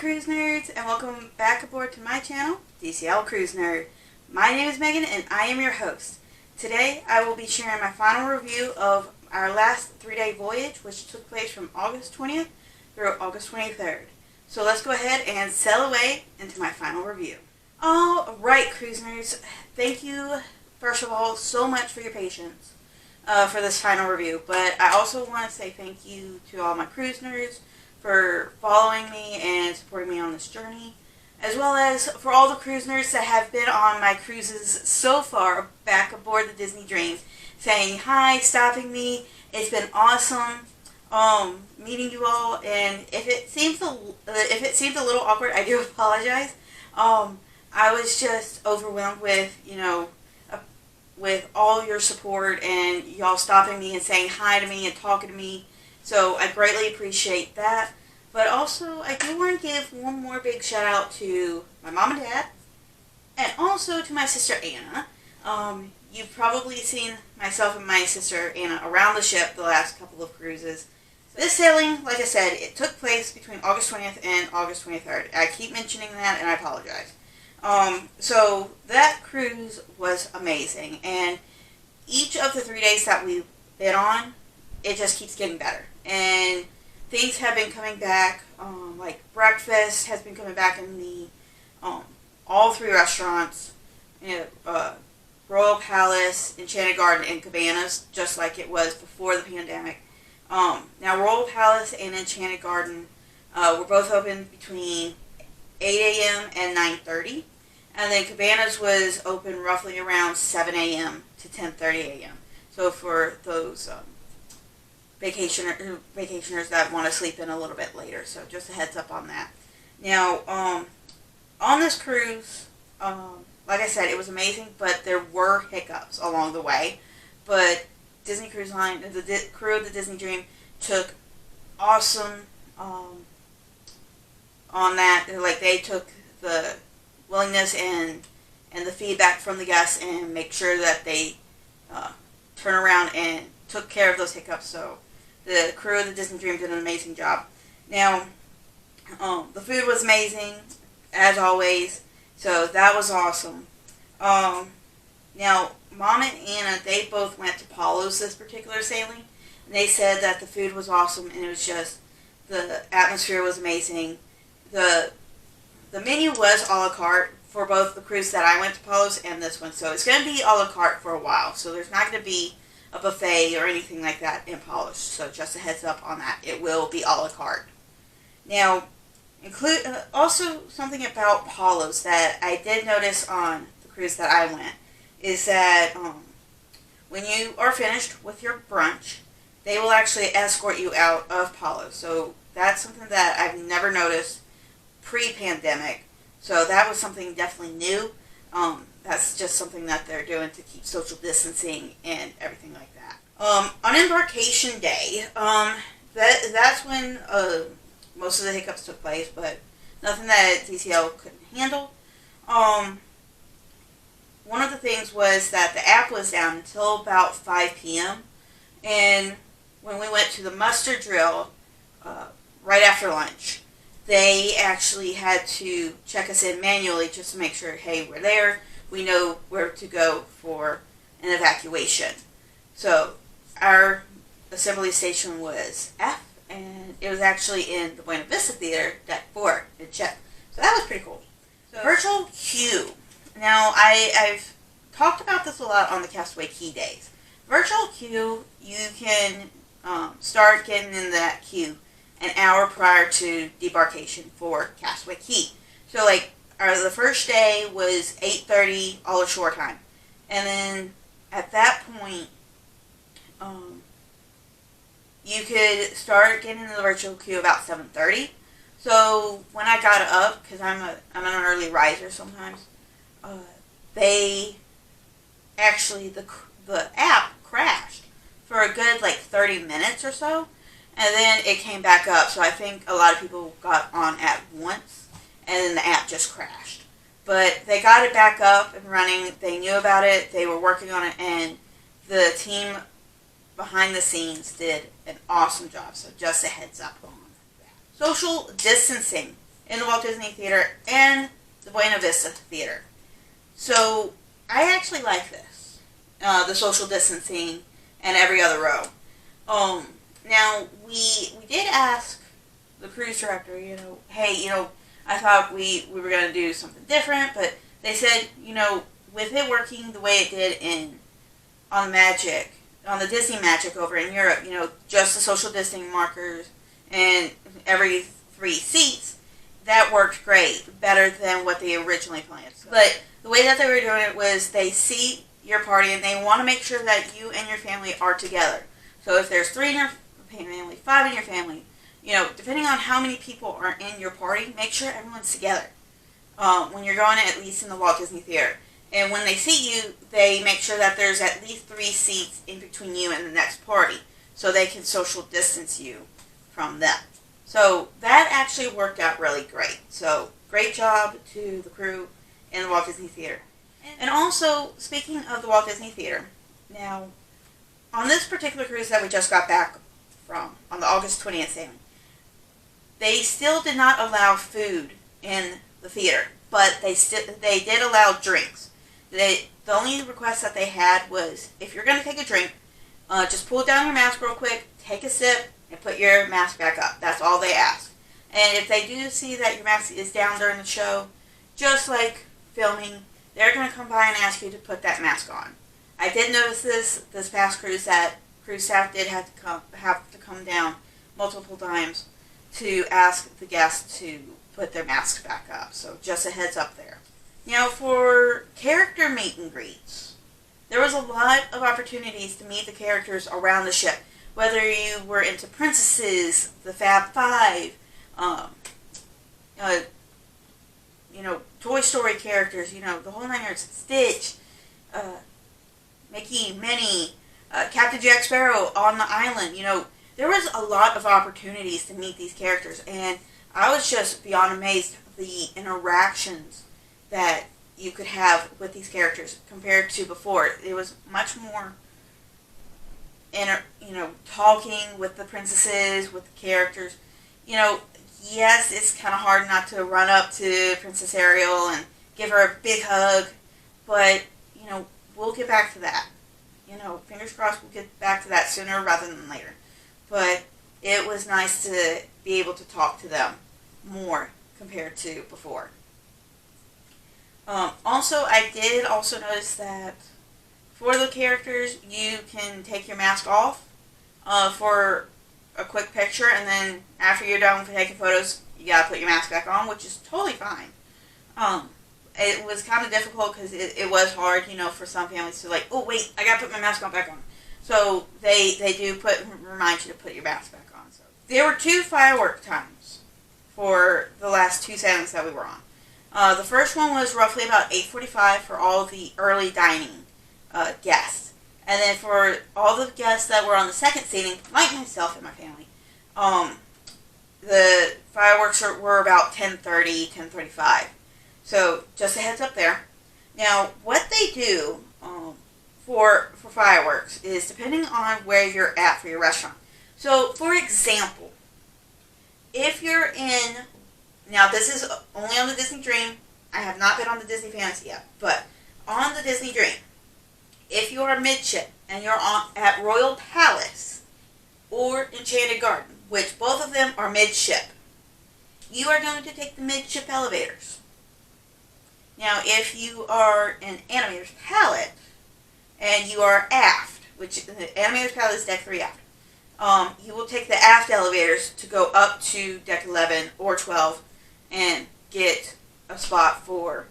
Cruise Nerds, and welcome back aboard to my channel, DCL Cruise Nerd. My name is Megan, and I am your host. Today, I will be sharing my final review of our last 3-day voyage, which took place from August 20th through August 23rd. So let's go ahead and sail away into my final review. Alright, Cruise Nerds, thank you, first of all, so much for your patience for this final review. But I also want to say thank you to all my Cruise Nerds for following me and supporting me on this journey, as well as for all the cruise nerds that have been on my cruises so far back aboard the Disney Dreams, saying hi, stopping me. It's been awesome meeting you all, and if it seems a little awkward, I do apologize. I was just overwhelmed with with all your support and y'all stopping me and saying hi to me and talking to me. So I greatly appreciate that. But also, I do want to give one more big shout out to my mom and dad, and also to my sister Anna. You've probably seen myself and my sister Anna around the ship the last couple of cruises. This sailing, like I said, it took place between August 20th and August 23rd. I keep mentioning that, and I apologize. So that cruise was amazing, and each of the 3 days that we've been on, it just keeps getting better. And things have been coming back, like breakfast has been coming back in the all 3 restaurants, Royal Palace, Enchanted Garden, and Cabanas, just like it was before the pandemic. Now Royal Palace and Enchanted Garden were both open between 8 a.m. and 9:30, and then Cabanas was open roughly around 7 a.m. to 10:30 a.m. So for those vacationers that want to sleep in a little bit later. So just a heads up on that. Now, on this cruise, like I said, it was amazing, but there were hiccups along the way. But Disney Cruise Line, the crew of the Disney Dream, took awesome on that. Like, they took the willingness and the feedback from the guests and make sure that they turn around and took care of those hiccups. So the crew of the Disney Dream did an amazing job. Now, the food was amazing, as always, so that was awesome. Now, Mom and Anna, they both went to Palos this particular sailing, and they said that the food was awesome, and it was just, the atmosphere was amazing. The menu was a la carte for both the cruise that I went to Palos and this one, so it's going to be a la carte for a while, so there's not going to be a buffet or anything like that in Palos. So just a heads up on that. It will be a la carte. Now, also something about Palos that I did notice on the cruise that I went is that when you are finished with your brunch, they will actually escort you out of Palos. So that's something that I've never noticed pre-pandemic. So that was something definitely new. That's just something that they're doing to keep social distancing and everything like that. On embarkation day, that's when most of the hiccups took place, but nothing that DCL couldn't handle. One of the things was that the app was down until about 5 p.m. And when we went to the muster drill right after lunch, they actually had to check us in manually just to make sure, hey, we're there. We know where to go for an evacuation. So our assembly station was F, and it was actually in the Buena Vista Theater, Deck 4 in Czech. So that was pretty cool. So, virtual queue. Now, I've talked about this a lot on the Castaway Cay days. Virtual queue, you can start getting in that queue an hour prior to debarkation for Castaway Cay. So, like, the first day was 8:30 all ashore time. And then at that point, you could start getting in the virtual queue about 7:30. So when I got up, because I'm an early riser sometimes, they actually, the app crashed for a good like 30 minutes or so. And then it came back up. So I think a lot of people got on at once, and then the app just crashed. But they got it back up and running. They knew about it. They were working on it, and the team behind the scenes did an awesome job. So just a heads up on that. Social distancing. in the Walt Disney Theater and the Buena Vista Theater. So I actually like this, the social distancing and every other row. Now we did ask the cruise director, hey, I thought we were going to do something different, but they said, with it working the way it did on the Disney Magic over in Europe, just the social distancing markers and every 3 seats, that worked great, better than what they originally planned. But the way that they were doing it was they see your party and they want to make sure that you and your family are together. So if there's 3 in your family, 5 in your family, depending on how many people are in your party, make sure everyone's together when you're going, at least in the Walt Disney Theater. And when they see you, they make sure that there's at least 3 seats in between you and the next party, so they can social distance you from them. So that actually worked out really great. So great job to the crew in the Walt Disney Theater. And also, speaking of the Walt Disney Theater, now, on this particular cruise that we just got back from, on the August 20th sailing, they still did not allow food in the theater, but they did allow drinks. The only request that they had was, if you're going to take a drink, just pull down your mask real quick, take a sip, and put your mask back up. That's all they ask. And if they do see that your mask is down during the show, just like filming, they're going to come by and ask you to put that mask on. I did notice this past cruise that cruise staff did have to come down multiple times to ask the guests to put their masks back up. So just a heads up there. Now for character meet and greets, there was a lot of opportunities to meet the characters around the ship. Whether you were into princesses, the Fab Five, Toy Story characters, the whole 9 yards, Stitch, Mickey, Minnie, Captain Jack Sparrow on the island, there was a lot of opportunities to meet these characters, and I was just beyond amazed at the interactions that you could have with these characters compared to before. It was much more, talking with the princesses, with the characters. Yes, it's kind of hard not to run up to Princess Ariel and give her a big hug, but, we'll get back to that. Fingers crossed we'll get back to that sooner rather than later. But it was nice to be able to talk to them more compared to before. Also, I did also notice that for the characters, you can take your mask off for a quick picture, and then after you're done with taking photos, you gotta put your mask back on, which is totally fine. It was kind of difficult because it was hard, for some families to oh wait, I gotta put my mask back on. So they do remind you to put your mask back on. So there were 2 firework times for the last 2 sailings that we were on. The first one was roughly about 8:45 for all the early dining guests. And then for all the guests that were on the second seating, like myself and my family, the fireworks were about 10:30, 10:35. So just a heads up there. Now, what they do for fireworks is depending on where you're at for your restaurant. So, for example, if you're in, now this is only on the Disney Dream. I have not been on the Disney Fantasy yet, but on the Disney Dream, if you are midship and you're at Royal Palace or Enchanted Garden, which both of them are midship, you are going to take the midship elevators. Now, if you are in Animator's Palette and you are aft, which the Animator's Palette is Deck 3 aft, you will take the aft elevators to go up to Deck 11 or 12 and get a spot for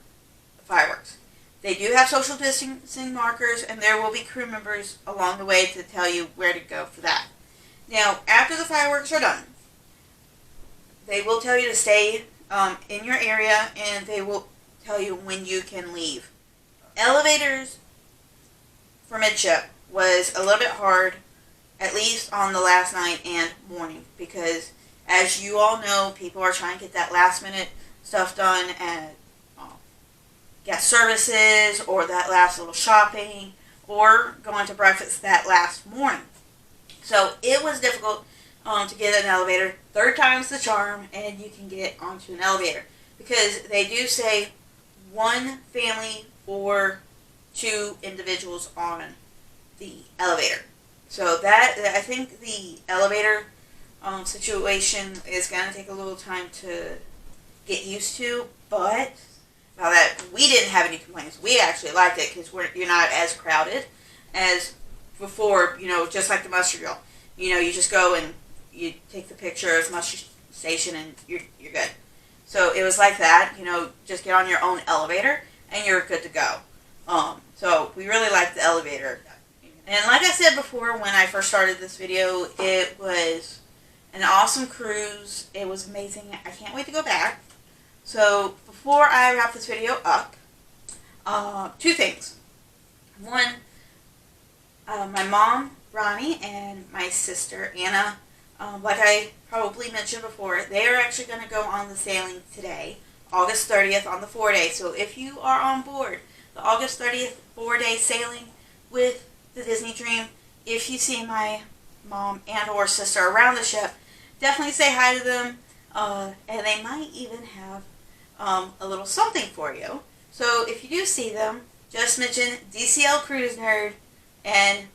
fireworks. They do have social distancing markers, and there will be crew members along the way to tell you where to go for that. Now, after the fireworks are done, they will tell you to stay in your area, and they will tell you when you can leave. Elevators for midship was a little bit hard, at least on the last night and morning, because as you all know, people are trying to get that last minute stuff done at guest services, or that last little shopping, or going to breakfast that last morning. So it was difficult to get an elevator. Third time's the charm, and you can get onto an elevator. Because they do say one family or two individuals on the elevator. So that, I think the elevator situation is going to take a little time to get used to, but now that we didn't have any complaints, we actually liked it because you're not as crowded as before, just like the muster drill. You just go and you take the picture of the muster station and you're good. So it was like that, just get on your own elevator and you're good to go. So we really liked the elevator. And like I said before when I first started this video, it was an awesome cruise. It was amazing. I can't wait to go back. So before I wrap this video up, two things. One, my mom, Ronnie, and my sister, Anna, like I probably mentioned before, they are actually going to go on the sailing today, August 30th, on the 4-day. So if you are on board the August 30th 4-day sailing with the Disney Dream, if you see my mom and or sister around the ship, definitely say hi to them, and they might even have a little something for you. So if you do see them, just mention DCL Cruise Nerd and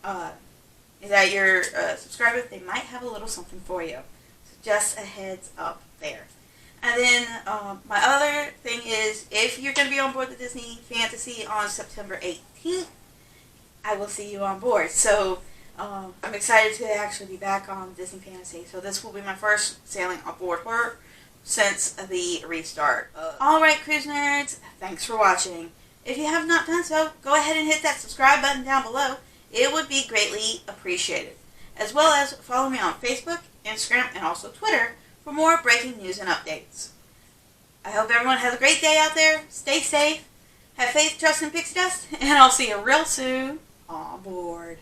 that you're subscribed. They might have a little something for you. So just a heads up there. And then my other thing is, if you're going to be on board the Disney Fantasy on September 18th, I will see you on board. So I'm excited to actually be back on Disney Fantasy. So this will be my first sailing aboard her since the restart. Alright, cruise nerds, thanks for watching. If you have not done so, go ahead and hit that subscribe button down below. It would be greatly appreciated. As well as follow me on Facebook, Instagram, and also Twitter for more breaking news and updates. I hope everyone has a great day out there. Stay safe, have faith, trust, and pixie dust, and I'll see you real soon on board.